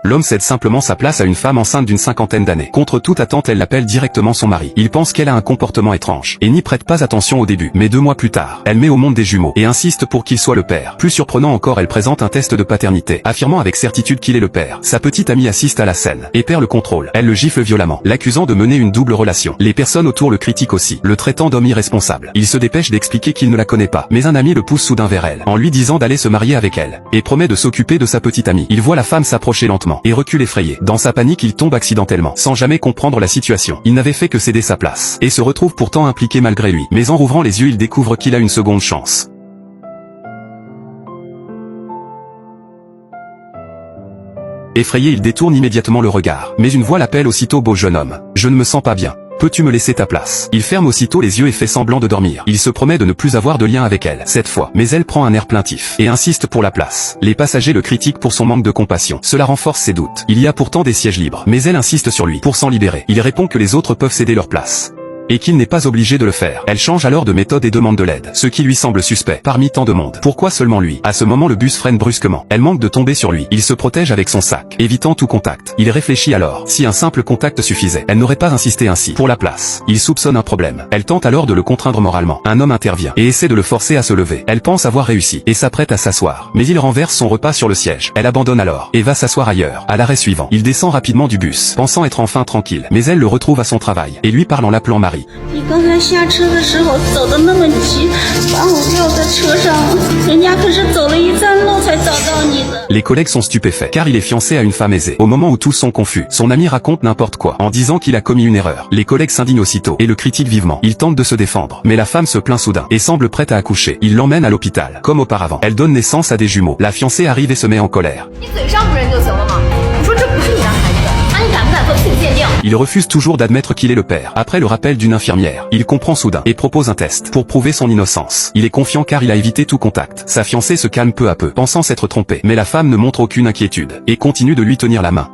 L'homme cède simplement sa place à une femme enceinte d'une cinquantaine d'années. Contre toute attente, elle l'appelle directement son mari. Il pense qu'elle a un comportement étrange et n'y prête pas attention au début. Mais 2 mois plus tard, elle met au monde des jumeaux et insiste pour qu'il soit le père. Plus surprenant encore, elle présente un test de paternité, affirmant avec certitude qu'il est le père. Sa petite amie assiste à la scène et perd le contrôle. Elle le gifle violemment, l'accusant de mener une double relation. Les personnes autour le critiquent aussi, le traitant d'homme irresponsable. Il se dépêche d'expliquer qu'il ne la connaît pas, mais un ami le pousse soudain vers elle, en lui disant d'aller se marier avec elle, et promet de s'occuper de sa petite amie. Il voit la femme s'approcher lentement, et recule effrayé. Dans sa panique, il tombe accidentellement, sans jamais comprendre la situation. Il n'avait fait que céder sa place, et se retrouve pourtant impliqué malgré lui. Mais en rouvrant les yeux, il découvre qu'il a une seconde chance. Effrayé, il détourne immédiatement le regard, mais une voix l'appelle aussitôt: beau jeune homme, je ne me sens pas bien. Peux-tu me laisser ta place? Il ferme aussitôt les yeux et fait semblant de dormir. Il se promet de ne plus avoir de lien avec elle, cette fois. Mais elle prend un air plaintif, et insiste pour la place. Les passagers le critiquent pour son manque de compassion. Cela renforce ses doutes. Il y a pourtant des sièges libres, mais elle insiste sur lui, pour s'en libérer. Il répond que les autres peuvent céder leur place, et qu'il n'est pas obligé de le faire. Elle change alors de méthode et demande de l'aide, ce qui lui semble suspect. Parmi tant de monde, pourquoi seulement lui? À ce moment, le bus freine brusquement. Elle manque de tomber sur lui. Il se protège avec son sac, évitant tout contact. Il réfléchit alors. Si un simple contact suffisait, elle n'aurait pas insisté ainsi. Pour la place, il soupçonne un problème. Elle tente alors de le contraindre moralement. Un homme intervient et essaie de le forcer à se lever. Elle pense avoir réussi et s'apprête à s'asseoir, mais il renverse son repas sur le siège. Elle abandonne alors et va s'asseoir ailleurs. À l'arrêt suivant, il descend rapidement du bus, pensant être enfin tranquille. Mais elle le retrouve à son travail et lui parle en l'appelant Marie. 你刚才下车的时候走得那么急，把我撂在车上，人家可是走了一站路才找到你的。 Les collègues sont stupéfaits, car il est fiancé à une femme aisée. Au moment où tous sont confus, son ami raconte n'importe quoi, en disant qu'il a commis une erreur. Les collègues s'indignent aussitôt, et le critiquent vivement. Il tente de se défendre, mais la femme se plaint soudain, et semble prête à accoucher. Il l'emmène à l'hôpital, comme auparavant. Elle donne naissance à des jumeaux. La fiancée arrive et se met en colère. Il refuse toujours d'admettre qu'il est le père. Après le rappel d'une infirmière, il comprend soudain et propose un test pour prouver son innocence. Il est confiant car il a évité tout contact. Sa fiancée se calme peu à peu, pensant s'être trompée. Mais la femme ne montre aucune inquiétude et continue de lui tenir la main.